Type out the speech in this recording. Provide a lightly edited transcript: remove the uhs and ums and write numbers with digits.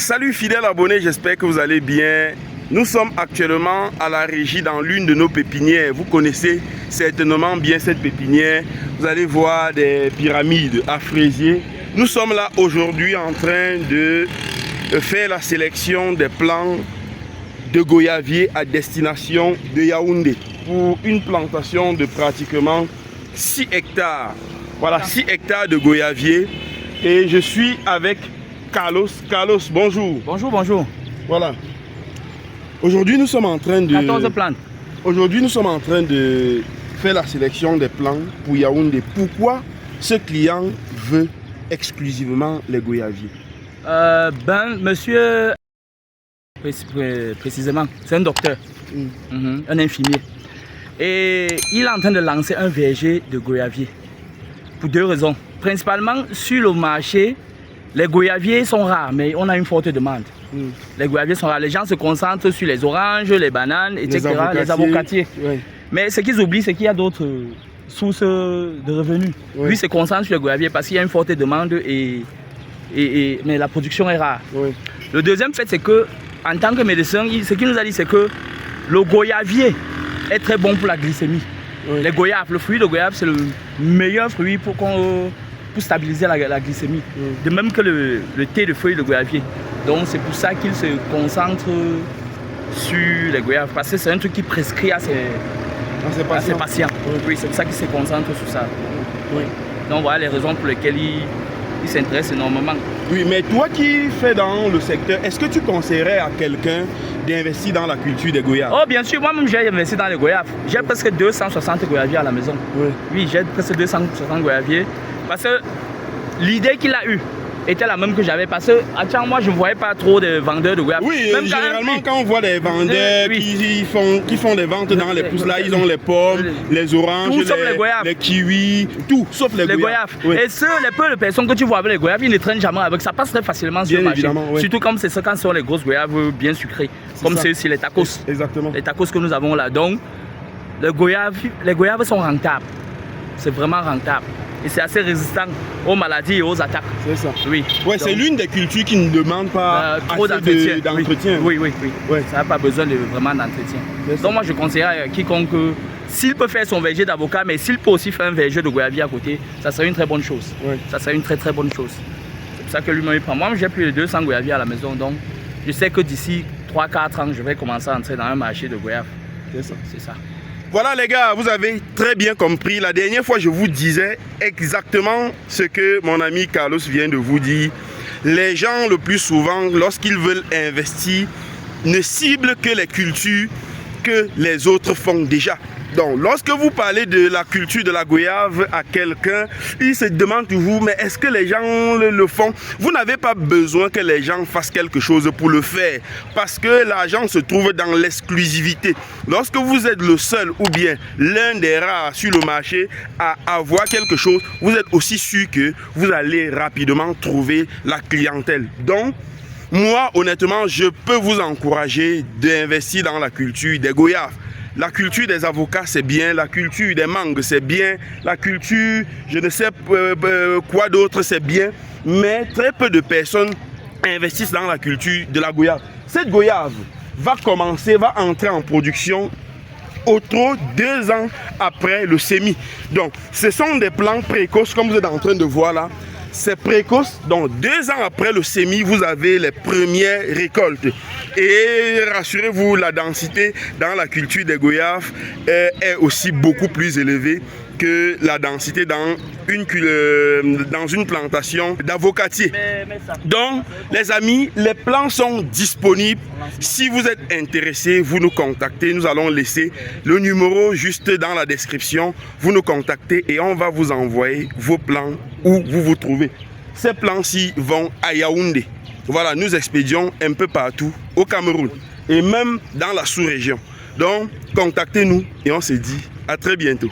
Salut fidèles abonnés, j'espère que vous allez bien. Nous sommes actuellement à la régie dans l'une de nos pépinières. Vous connaissez certainement bien cette pépinière. Vous allez voir des pyramides à fraisier. Nous sommes là aujourd'hui en train de faire la sélection des plants de goyavier à destination de Yaoundé pour une plantation de pratiquement 6 hectares. Voilà, 6 hectares de goyavier. Et je suis avec Carlos. Carlos, bonjour. Bonjour, bonjour. Voilà. Aujourd'hui, nous sommes en train de... 14 plantes. Aujourd'hui, nous sommes en train de faire la sélection des plants pour Yaoundé. Pourquoi ce client veut exclusivement les goyaviers? Monsieur... Précisément, c'est un docteur, un infirmier. Et il est en train de lancer un verger de goyavier. Pour 2 raisons. Principalement, sur le marché, les goyaviers sont rares, mais on a une forte demande. Les goyaviers sont rares. Les gens se concentrent sur les oranges, les bananes, etc., les avocatiers. Ouais. Mais ce qu'ils oublient, c'est qu'il y a d'autres sources de revenus. Ouais. Lui se concentre sur les goyaviers parce qu'il y a une forte demande, mais la production est rare. Ouais. Le deuxième fait, c'est que, en tant que médecin, ce qu'il nous a dit, c'est que le goyavier est très bon pour la glycémie. Ouais. Les goyaves, le fruit de goyave, c'est le meilleur fruit pour stabiliser la glycémie. De même que le thé de feuilles de goyavier. Donc c'est pour ça qu'il se concentre sur les goyaves. Parce que c'est un truc qu'il prescrit à ses patients. Oui, c'est pour ça qu'il se concentre sur ça. Oui. Donc voilà les raisons pour lesquelles il s'intéresse énormément. Oui, mais toi qui fais dans le secteur, est-ce que tu conseillerais à quelqu'un d'investir dans la culture des goyaves? Oh bien sûr, moi-même j'ai investi dans les goyaves. J'ai presque 260 goyaviers à la maison. Oui, j'ai presque 260 goyaviers. Parce que l'idée qu'il a eue était la même que j'avais. Parce que moi je ne voyais pas trop de vendeurs de goyaves. Oui, même généralement quand on voit des vendeurs qui font des ventes dans les pousses là, ils ont les pommes, les oranges, les kiwis, tout sauf les goyaves. Oui. Et les peu de personnes que tu vois avec les goyaves, ils ne traînent jamais avec. Ça passe très facilement sur le marché. Oui. Surtout comme c'est ça quand ce sont les grosses goyaves bien sucrées. Comme c'est aussi les tacos. Exactement. Les tacos que nous avons là. Donc les goyaves sont rentables. C'est vraiment rentable. Et c'est assez résistant aux maladies et aux attaques. C'est ça. Oui. Ouais, c'est l'une des cultures qui ne demande pas trop d'entretien. Oui. Ouais. Ça n'a pas besoin vraiment d'entretien. Donc moi je conseillerais à quiconque, s'il peut faire son verger d'avocat, mais s'il peut aussi faire un verger de goyavier à côté, ça serait une très bonne chose. Ouais. Ça serait une très bonne chose. C'est pour ça que lui-même il prend. Moi j'ai plus de 200 goyaviers à la maison, donc je sais que d'ici 3-4 ans, je vais commencer à entrer dans un marché de goyaves. C'est ça. C'est ça. Voilà les gars, vous avez très bien compris. La dernière fois, je vous disais exactement ce que mon ami Carlos vient de vous dire. Les gens, le plus souvent, lorsqu'ils veulent investir, ne ciblent que les cultures que les autres font déjà. Donc, lorsque vous parlez de la culture de la goyave à quelqu'un, il se demande toujours, mais est-ce que les gens le font? Vous n'avez pas besoin que les gens fassent quelque chose pour le faire, parce que l'argent se trouve dans l'exclusivité. Lorsque vous êtes le seul ou bien l'un des rares sur le marché à avoir quelque chose, vous êtes aussi sûr que vous allez rapidement trouver la clientèle. Donc, moi, honnêtement, je peux vous encourager d'investir dans la culture des goyaves. La culture des avocats, c'est bien. La culture des mangues, c'est bien. La culture, je ne sais quoi d'autre, c'est bien. Mais très peu de personnes investissent dans la culture de la goyave. Cette goyave va entrer en production au trop 2 ans après le semis. Donc, ce sont des plants précoces, comme vous êtes en train de voir là. C'est précoce, donc 2 ans après le semis, vous avez les premières récoltes. Et rassurez-vous, la densité dans la culture des goyaves est aussi beaucoup plus élevée que la densité dans une plantation d'avocatiers. Donc, les amis, les plants sont disponibles. Si vous êtes intéressés, vous nous contactez. Nous allons laisser le numéro juste dans la description. Vous nous contactez et on va vous envoyer vos plants où vous vous trouvez. Ces plants-ci vont à Yaoundé. Voilà, nous expédions un peu partout au Cameroun et même dans la sous-région. Donc, contactez-nous et on se dit à très bientôt.